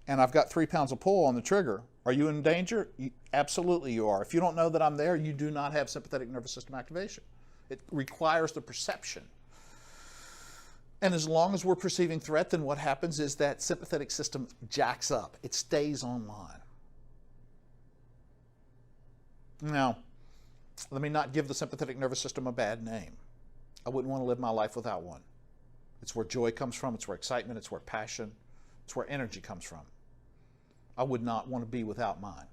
Speaker 1: and I've got 3 pounds of pull on the trigger. Are you in danger? Absolutely you are. If you don't know that I'm there, you do not have sympathetic nervous system activation. It requires the perception. And as long as we're perceiving threat, then what happens is that sympathetic system jacks up. It stays online. Now, let me not give the sympathetic nervous system a bad name. I wouldn't want to live my life without one. It's where joy comes from. It's where excitement. It's where passion. It's where energy comes from. I would not want to be without mine.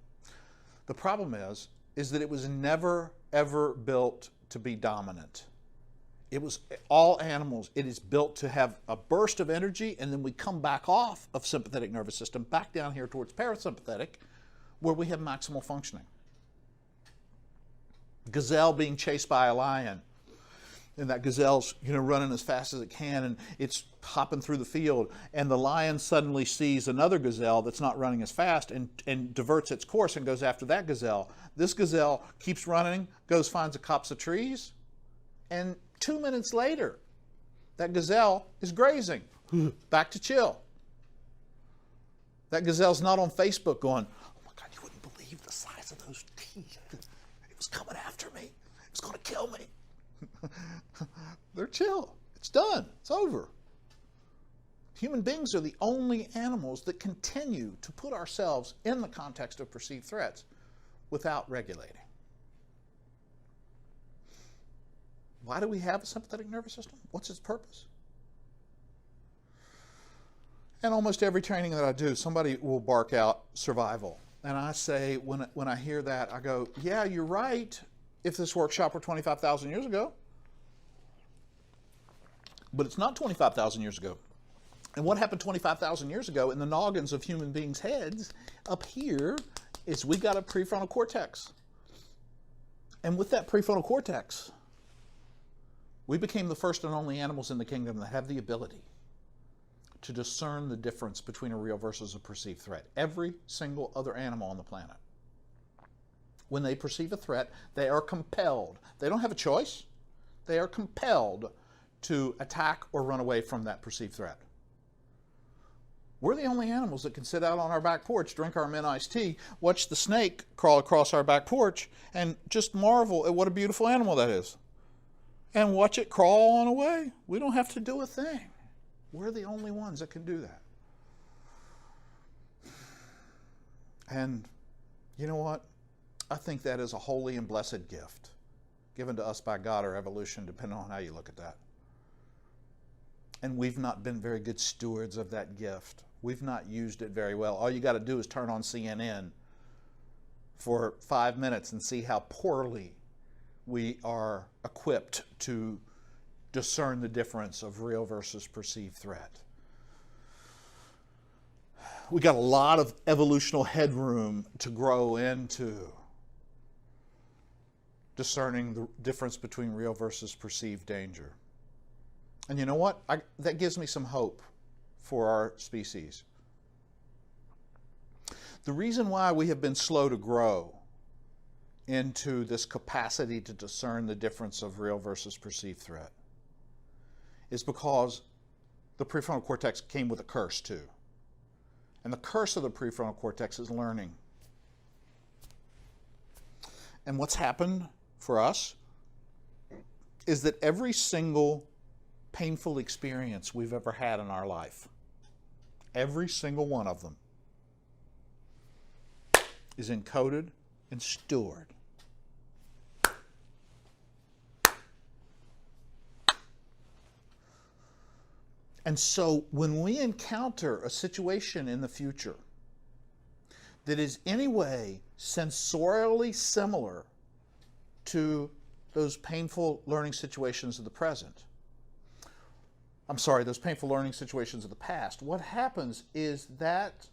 Speaker 1: The problem is that it was never, ever built to be dominant. It was all animals. It is built to have a burst of energy, and then we come back off of sympathetic nervous system, back down here towards parasympathetic, where we have maximal functioning. Gazelle being chased by a lion, and that gazelle's running as fast as it can, and it's hopping through the field, and the lion suddenly sees another gazelle that's not running as fast and diverts its course and goes after that gazelle. This gazelle keeps running, finds a copse of trees, and 2 minutes later, that gazelle is grazing. Back to chill. That gazelle's not on Facebook going, "Oh my God, you wouldn't believe the size of those teeth. It was coming after me. It was going to kill me." They're chill. It's done. It's over. Human beings are the only animals that continue to put ourselves in the context of perceived threats without regulating. Why do we have a sympathetic nervous system? What's its purpose? And almost every training that I do, somebody will bark out survival. And I say, when I hear that, I go, yeah, you're right, if this workshop were 25,000 years ago. But it's not 25,000 years ago. And what happened 25,000 years ago in the noggins of human beings' heads up here is we got a prefrontal cortex. And with that prefrontal cortex, we became the first and only animals in the kingdom that have the ability to discern the difference between a real versus a perceived threat. Every single other animal on the planet, when they perceive a threat, they are compelled. They don't have a choice. They are compelled to attack or run away from that perceived threat. We're the only animals that can sit out on our back porch, drink our mint iced tea, watch the snake crawl across our back porch, and just marvel at what a beautiful animal that is. And watch it crawl on away. We don't have to do a thing. We're the only ones that can do that. And you know what? I think that is a holy and blessed gift given to us by God or evolution, depending on how you look at that. And we've not been very good stewards of that gift. We've not used it very well. All you got to do is turn on CNN for 5 minutes and see how poorly we are equipped to discern the difference of real versus perceived threat. We got a lot of evolutional headroom to grow into discerning the difference between real versus perceived danger. And you know what? That gives me some hope for our species. The reason why we have been slow to grow into this capacity to discern the difference of real versus perceived threat is because the prefrontal cortex came with a curse too. And the curse of the prefrontal cortex is learning. And what's happened for us is that every single painful experience we've ever had in our life, every single one of them, is encoded and stored. And so when we encounter a situation in the future that is in any way sensorially similar to those painful learning situations of the present, those painful learning situations of the past, what happens is that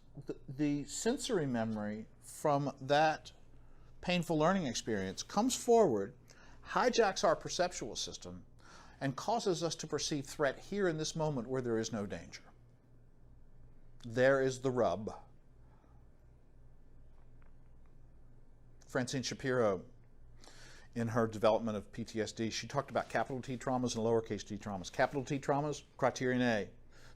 Speaker 1: the sensory memory from that painful learning experience comes forward, hijacks our perceptual system, and causes us to perceive threat here in this moment where there is no danger. There is the rub. Francine Shapiro, in her development of PTSD, she talked about capital T traumas and lowercase t traumas. Capital T traumas, criterion A,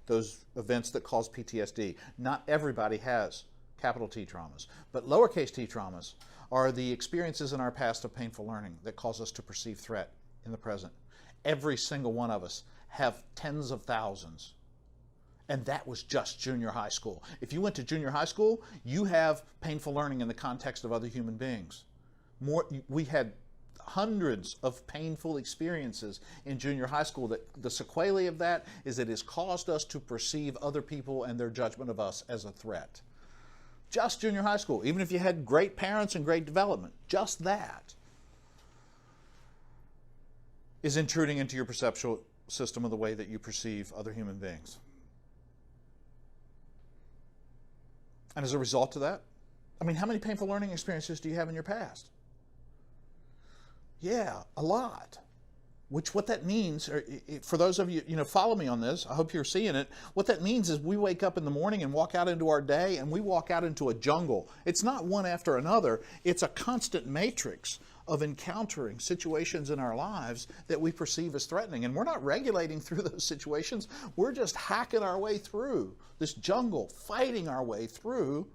Speaker 1: those events that cause PTSD. Not everybody has capital T traumas, but lowercase t traumas are the experiences in our past of painful learning that cause us to perceive threat in the present. Every single one of us have tens of thousands. And that was just junior high school. If you went to junior high school, you have painful learning in the context of other human beings. We had hundreds of painful experiences in junior high school. That the sequelae of that is it has caused us to perceive other people and their judgment of us as a threat. Just junior high school, even if you had great parents and great development, just that is intruding into your perceptual system of the way that you perceive other human beings. And as a result of that, I mean, how many painful learning experiences do you have in your past? Yeah, a lot. What that means, for those of you, follow me on this, I hope you're seeing it. What that means is we wake up in the morning and walk out into our day, and we walk out into a jungle. It's not one after another. It's a constant matrix of encountering situations in our lives that we perceive as threatening. And we're not regulating through those situations. We're just hacking our way through this jungle, fighting our way through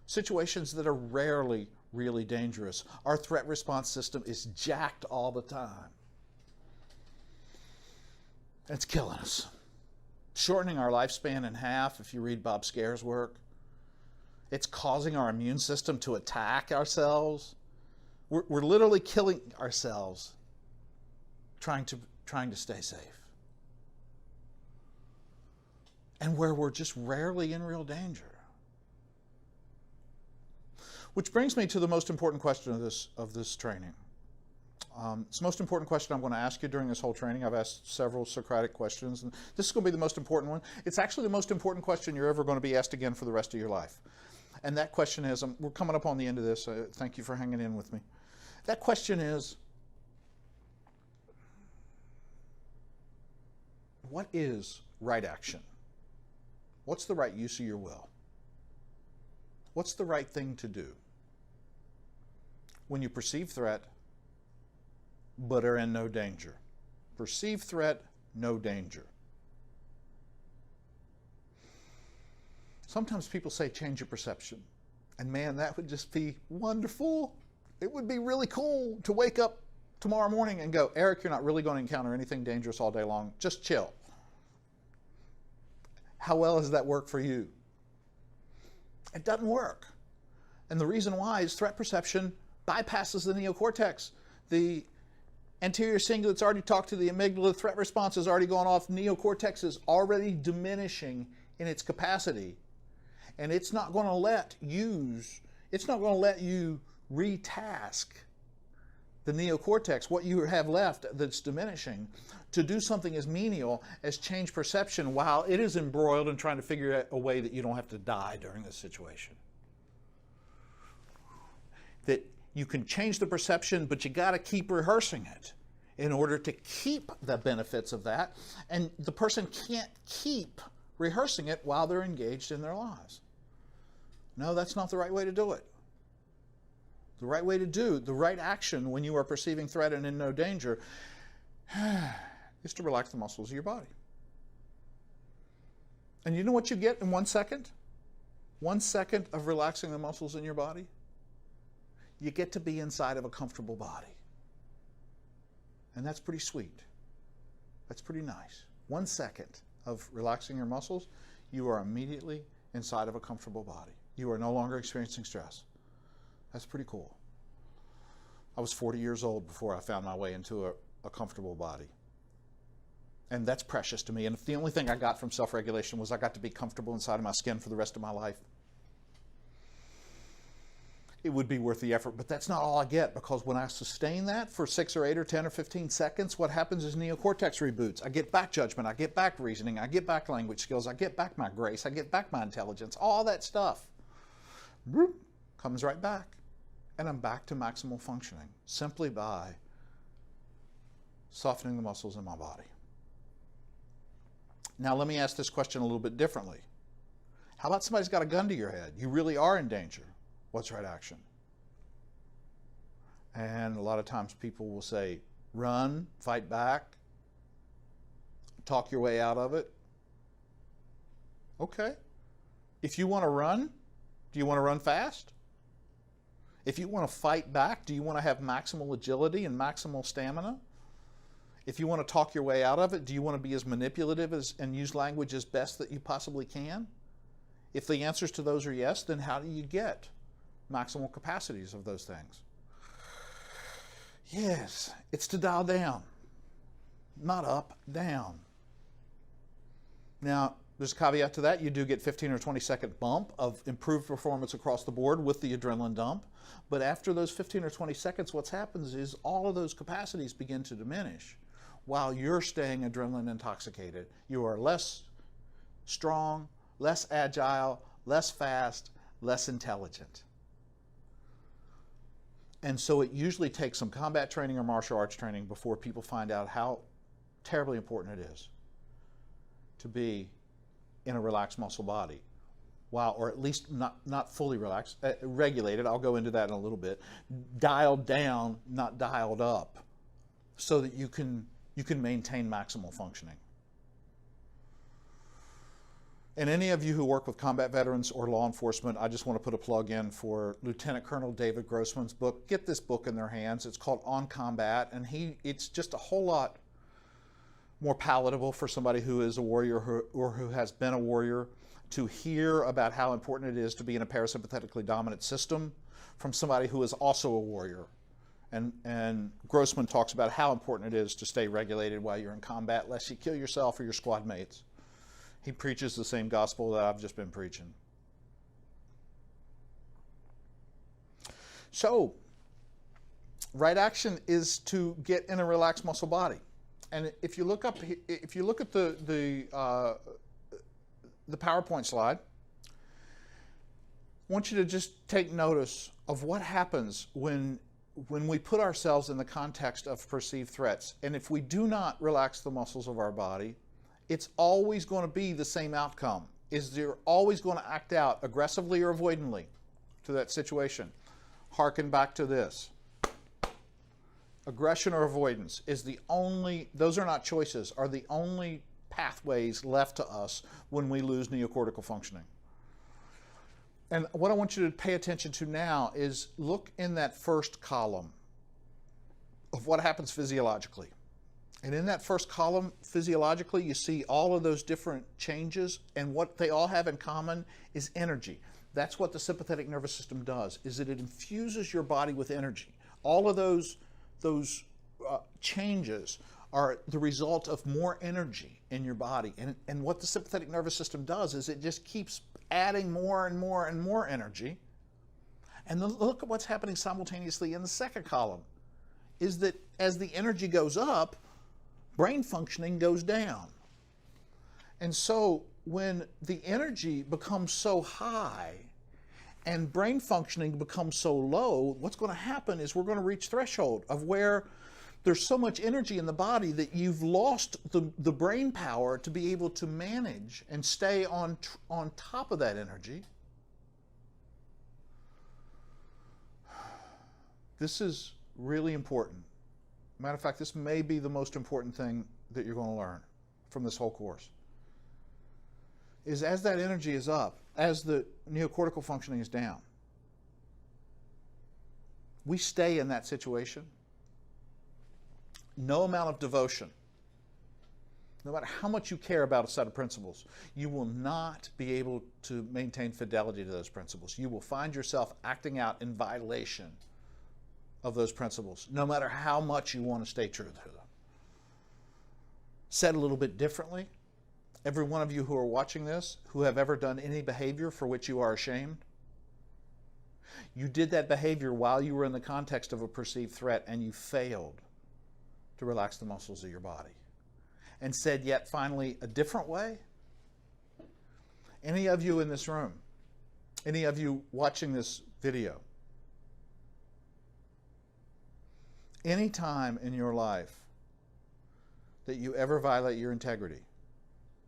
Speaker 1: situations that are rarely really dangerous. Our threat response system is jacked all the time. It's killing us. Shortening our lifespan in half, if you read Bob Scare's work. It's causing our immune system to attack ourselves. We're literally killing ourselves trying to stay safe. And where we're just rarely in real danger. Which brings me to the most important question of this training. It's the most important question I'm going to ask you during this whole training. I've asked several Socratic questions, and this is going to be the most important one. It's actually the most important question you're ever going to be asked again for the rest of your life. And that question is, we're coming up on the end of this. Thank you for hanging in with me. That question is, what is right action? What's the right use of your will? What's the right thing to do when you perceive threat but are in no danger? Perceive threat, no danger. Sometimes people say change your perception. And man, that would just be wonderful. It would be really cool to wake up tomorrow morning and go, Eric, you're not really going to encounter anything dangerous all day long. Just chill. How well does that work for you? It doesn't work. And the reason why is threat perception bypasses the neocortex. The anterior cingulate's already talked to the amygdala. Threat response has already gone off. Neocortex is already diminishing in its capacity. And it's not going to let you retask the neocortex, what you have left that's diminishing, to do something as menial as change perception while it is embroiled in trying to figure out a way that you don't have to die during this situation. That you can change the perception, but you got to keep rehearsing it in order to keep the benefits of that. And the person can't keep rehearsing it while they're engaged in their lives. No, that's not the right way to do it. The right way to do the right action when you are perceiving threat and in no danger is to relax the muscles of your body. And you know what you get in 1 second? 1 second of relaxing the muscles in your body? You get to be inside of a comfortable body. And that's pretty sweet. That's pretty nice. 1 second of relaxing your muscles, you are immediately inside of a comfortable body. You are no longer experiencing stress. That's pretty cool. I was 40 years old before I found my way into a comfortable body. And that's precious to me. And if the only thing I got from self-regulation was I got to be comfortable inside of my skin for the rest of my life. it would be worth the effort. But that's not all I get, because when I sustain that for 6 or 8 or 10 or 15 seconds, what happens is neocortex reboots. I get back judgment, I get back reasoning, I get back language skills, I get back my grace, I get back my intelligence, all that stuff comes right back. And I'm back to maximal functioning simply by softening the muscles in my body. Now let me ask this question a little bit differently. How about somebody's got a gun to your head? You really are in danger. What's right action? And a lot of times people will say, run, fight back, talk your way out of it. Okay. If you want to run, do you want to run fast? If you want to fight back, do you want to have maximal agility and maximal stamina? If you want to talk your way out of it, do you want to be as manipulative and use language as best that you possibly can? If the answers to those are yes, then how do you get maximal capacities of those things? Yes, it's to dial down, not up, down. Now, there's a caveat to that. You do get 15 or 20 second bump of improved performance across the board with the adrenaline dump. But after those 15 or 20 seconds, what happens is all of those capacities begin to diminish while you're staying adrenaline intoxicated. You are less strong, less agile, less fast, less intelligent. And so it usually takes some combat training or martial arts training before people find out how terribly important it is to be in a relaxed muscle body, while, or at least not fully relaxed, regulated. I'll go into that in a little bit. Dialed down, not dialed up, so that you can maintain maximal functioning. And any of you who work with combat veterans or law enforcement, I just want to put a plug in for Lieutenant Colonel David Grossman's book. Get this book in their hands. It's called On Combat, and it's just a whole lot more palatable for somebody who is a warrior or who has been a warrior to hear about how important it is to be in a parasympathetically dominant system from somebody who is also a warrior. And Grossman talks about how important it is to stay regulated while you're in combat, lest you kill yourself or your squad mates. He preaches the same gospel that I've just been preaching. So, right action is to get in a relaxed muscle body. And if you look at the PowerPoint slide, I want you to just take notice of what happens when we put ourselves in the context of perceived threats. And if we do not relax the muscles of our body, it's always going to be the same outcome. You're always going to act out aggressively or avoidantly to that situation. Harken back to this. Aggression or avoidance is those are not choices, are the only pathways left to us when we lose neocortical functioning. And what I want you to pay attention to now is look in that first column of what happens physiologically. And in that first column, physiologically, you see all of those different changes, and what they all have in common is energy. That's what the sympathetic nervous system does, is that it infuses your body with energy. All of those changes are the result of more energy in your body. And what the sympathetic nervous system does is it just keeps adding more and more and more energy. And then look at what's happening simultaneously in the second column, is that as the energy goes up, brain functioning goes down. And so when the energy becomes so high and brain functioning becomes so low, what's going to happen is we're going to reach threshold of where there's so much energy in the body that you've lost the brain power to be able to manage and stay on top of that energy. This is really important. Matter of fact, this may be the most important thing that you're going to learn from this whole course. Is as that energy is up, as the neocortical functioning is down, we stay in that situation. No amount of devotion, no matter how much you care about a set of principles, you will not be able to maintain fidelity to those principles. You will find yourself acting out in violation of those principles, no matter how much you want to stay true to them. Said a little bit differently, every one of you who are watching this, who have ever done any behavior for which you are ashamed, You did that behavior while you were in the context of a perceived threat, and you failed to relax the muscles of your body. And said yet finally a different way? Any of you in this room, any of you watching this video, any time in your life that you ever violate your integrity,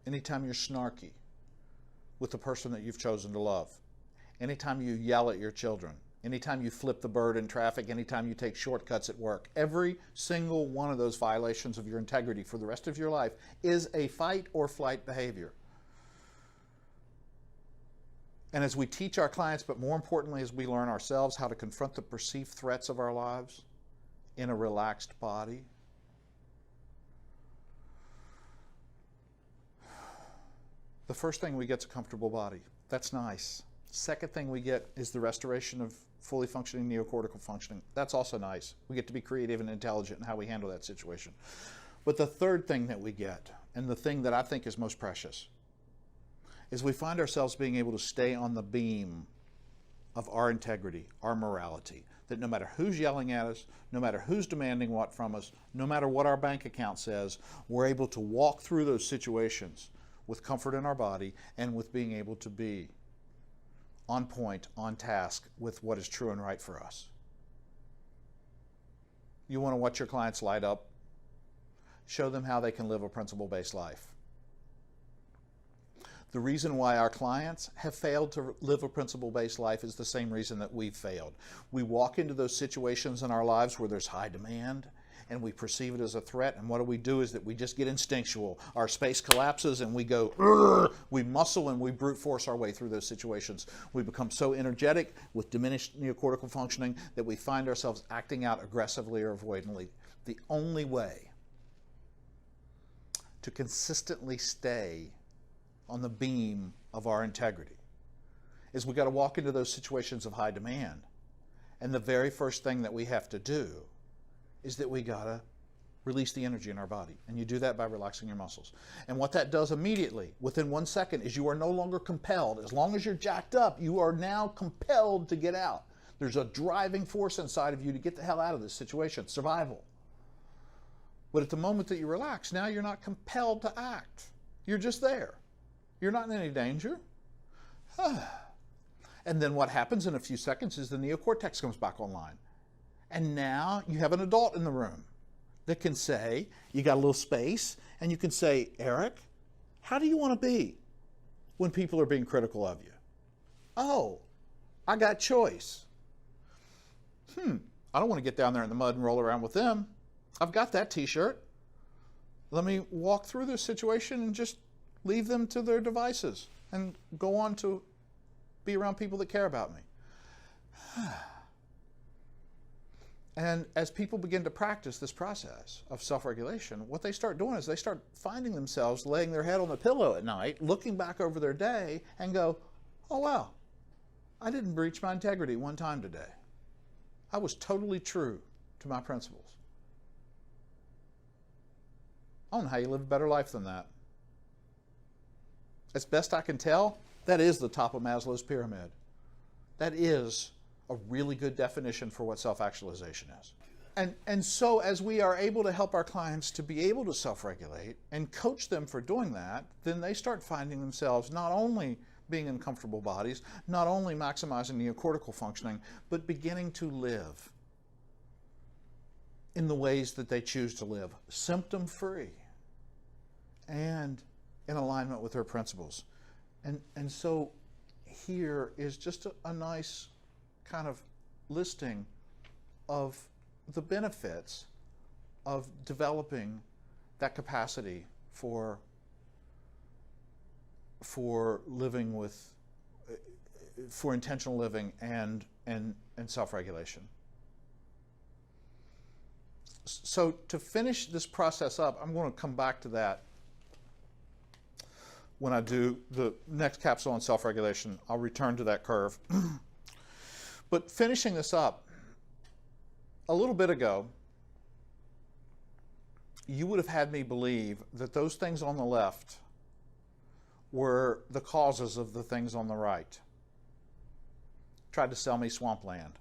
Speaker 1: anytime you're snarky with the person that you've chosen to love, anytime you yell at your children, anytime you flip the bird in traffic, anytime you take shortcuts at work, every single one of those violations of your integrity for the rest of your life is a fight or flight behavior. And as we teach our clients, but more importantly, as we learn ourselves how to confront the perceived threats of our lives in a relaxed body, the first thing we get is a comfortable body. That's nice. Second thing we get is the restoration of fully functioning neocortical functioning. That's also nice. We get to be creative and intelligent in how we handle that situation. But the third thing that we get, and the thing that I think is most precious, is we find ourselves being able to stay on the beam of our integrity, our morality, that no matter who's yelling at us, no matter who's demanding what from us, no matter what our bank account says, we're able to walk through those situations with comfort in our body and with being able to be on point, on task with what is true and right for us. You want to watch your clients light up? Show them how they can live a principle-based life. The reason why our clients have failed to live a principle-based life is the same reason that we've failed. We walk into those situations in our lives where there's high demand and we perceive it as a threat, and what do is that we just get instinctual. Our space collapses and we go, "Urgh!" We muscle and we brute force our way through those situations. We become so energetic with diminished neocortical functioning that we find ourselves acting out aggressively or avoidantly. The only way to consistently stay on the beam of our integrity is we got to walk into those situations of high demand, and the very first thing that we have to do is that we got to release the energy in our body, and you do that by relaxing your muscles. And what that does immediately, within 1 second, is you are no longer compelled. As long as you're jacked up, you are now compelled to get out. There's a driving force inside of you to get the hell out of this situation, survival. But at the moment that you relax, now you're not compelled to act. You're just there. You're not in any danger. And then what happens in a few seconds is the neocortex comes back online. And now you have an adult in the room that can say, you got a little space, and you can say, Eric, how do you want to be when people are being critical of you? Oh, I got choice. I don't want to get down there in the mud and roll around with them. I've got that t-shirt. Let me walk through this situation and just leave them to their devices and go on to be around people that care about me. And as people begin to practice this process of self-regulation, what they start doing is they start finding themselves laying their head on the pillow at night, looking back over their day and go, oh wow, I didn't breach my integrity one time today. I was totally true to my principles. I don't know how you live a better life than that. As best I can tell, that is the top of Maslow's pyramid. That is a really good definition for what self-actualization is. And so as we are able to help our clients to be able to self-regulate and coach them for doing that, then they start finding themselves not only being in comfortable bodies, not only maximizing neocortical functioning, but beginning to live in the ways that they choose to live, symptom-free and in alignment with their principles. And so here is just a nice kind of listing of the benefits of developing that capacity for living with, for intentional living and self-regulation. So to finish this process up, I'm going to come back to that when I do the next capsule on self-regulation. I'll return to that curve. But finishing this up, a little bit ago, you would have had me believe that those things on the left were the causes of the things on the right. tried to sell me swampland.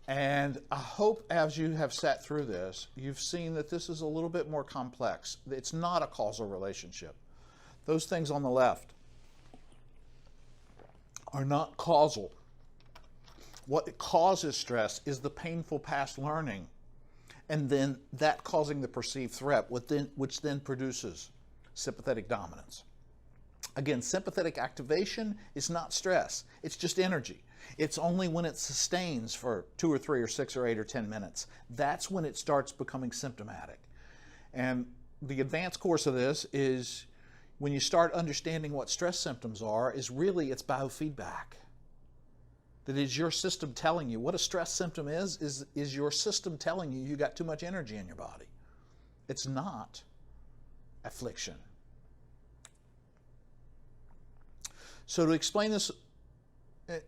Speaker 1: And I hope as you have sat through this, you've seen that this is a little bit more complex. It's not a causal relationship. Those things on the left are not causal. What causes stress is the painful past learning, and then that causing the perceived threat, which then produces sympathetic dominance. Again, sympathetic activation is not stress. It's just energy. It's only when it sustains for 2 or 3 or 6 or 8 or 10 minutes. That's when it starts becoming symptomatic. And the advanced course of this is when you start understanding what stress symptoms are, is really it's biofeedback. That is your system telling you. What a stress symptom is your system telling you you got too much energy in your body. It's not affliction. So to explain this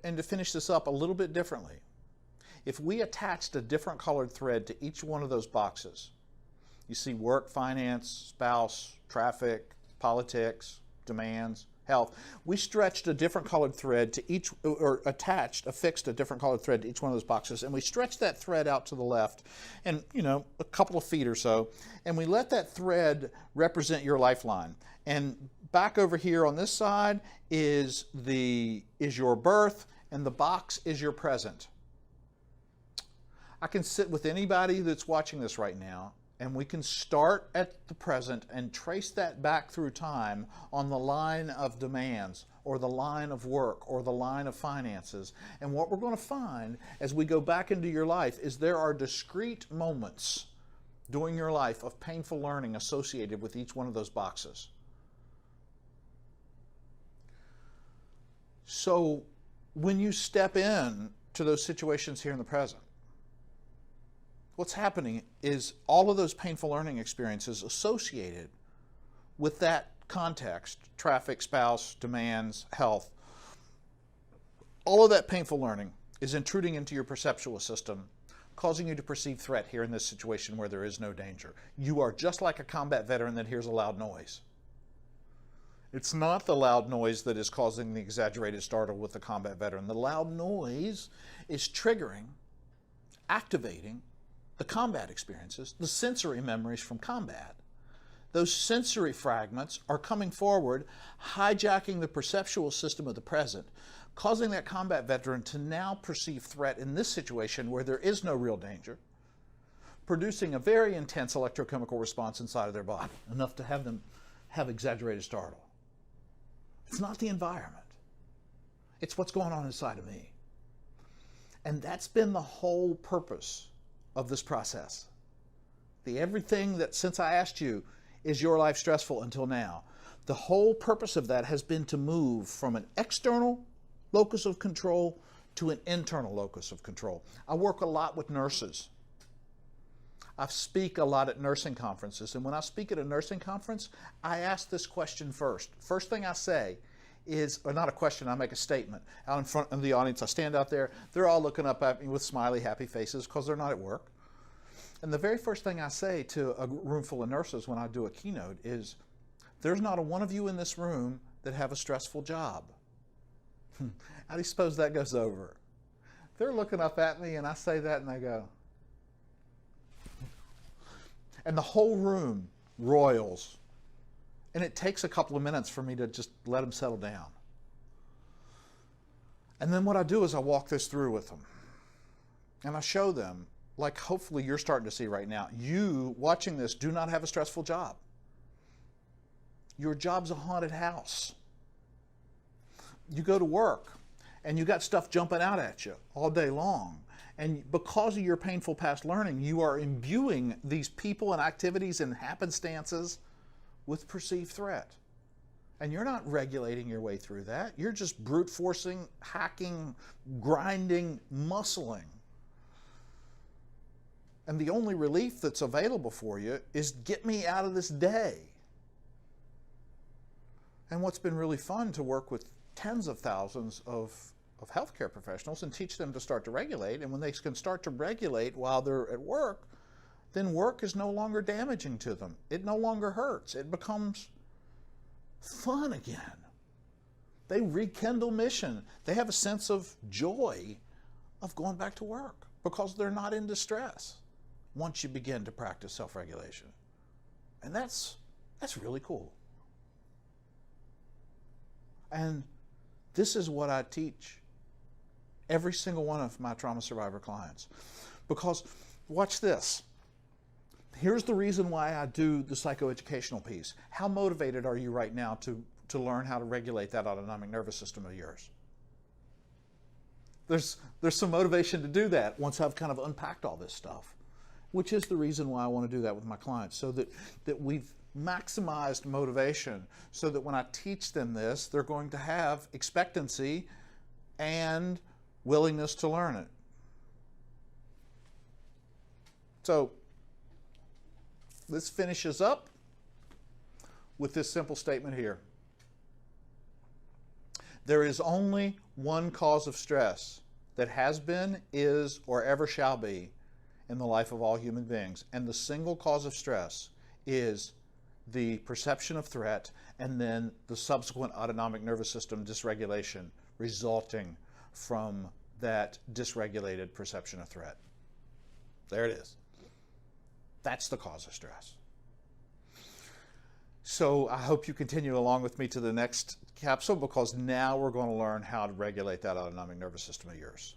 Speaker 1: and to finish this up a little bit differently, if we attached a different colored thread to each one of those boxes, you see work, finance, spouse, traffic, politics, demands, health. We stretched a different colored thread to each, or affixed a different colored thread to each one of those boxes, and we stretched that thread out to the left, and a couple of feet or so, and we let that thread represent your lifeline. And back over here on this side is your birth, and the box is your present. I can sit with anybody that's watching this right now, and we can start at the present and trace that back through time on the line of demands, or the line of work, or the line of finances. And what we're going to find as we go back into your life is there are discrete moments during your life of painful learning associated with each one of those boxes. So when you step in to those situations here in the present, what's happening is all of those painful learning experiences associated with that context, traffic, spouse, demands, health, all of that painful learning is intruding into your perceptual system, causing you to perceive threat here in this situation where there is no danger. You are just like a combat veteran that hears a loud noise. It's not the loud noise that is causing the exaggerated startle with the combat veteran. The loud noise is triggering, activating the combat experiences, the sensory memories from combat. Those sensory fragments are coming forward, hijacking the perceptual system of the present, causing that combat veteran to now perceive threat in this situation where there is no real danger, producing a very intense electrochemical response inside of their body, enough to have them have exaggerated startle. It's not the environment. It's what's going on inside of me. And that's been the whole purpose of this process. Everything that, since I asked you, is your life stressful until now? The whole purpose of that has been to move from an external locus of control to an internal locus of control. I work a lot with nurses. I speak a lot at nursing conferences, and when I speak at a nursing conference, I ask this question first. First thing I say is, or not a question, I make a statement. Out in front of the audience, I stand out there, they're all looking up at me with smiley, happy faces because they're not at work. And the very first thing I say to a room full of nurses when I do a keynote is, there's not a one of you in this room that have a stressful job. How do you suppose that goes over? They're looking up at me and I say that and they go, and the whole room roils. And it takes a couple of minutes for me to just let them settle down. And then what I do is I walk this through with them. And I show them, like hopefully you're starting to see right now, you watching this do not have a stressful job. Your job's a haunted house. You go to work and you got stuff jumping out at you all day long. And because of your painful past learning, you are imbuing these people and activities and happenstances with perceived threat. And you're not regulating your way through that. You're just brute forcing, hacking, grinding, muscling. And the only relief that's available for you is get me out of this day. And what's been really fun to work with tens of thousands of healthcare professionals and teach them to start to regulate. And when they can start to regulate while they're at work, then work is no longer damaging to them. It no longer hurts. It becomes fun again. They rekindle mission. They have a sense of joy of going back to work because they're not in distress once you begin to practice self-regulation. And that's really cool. And this is what I teach every single one of my trauma survivor clients. Because, watch this. Here's the reason why I do the psychoeducational piece. How motivated are you right now to learn how to regulate that autonomic nervous system of yours? There's some motivation to do that once I've kind of unpacked all this stuff, which is the reason why I want to do that with my clients, so that we've maximized motivation so that when I teach them this, they're going to have expectancy and willingness to learn it. So this finishes up with this simple statement here. There is only one cause of stress that has been, is, or ever shall be in the life of all human beings. And the single cause of stress is the perception of threat and then the subsequent autonomic nervous system dysregulation resulting from that dysregulated perception of threat. There it is. That's the cause of stress. So I hope you continue along with me to the next capsule, because now we're going to learn how to regulate that autonomic nervous system of yours.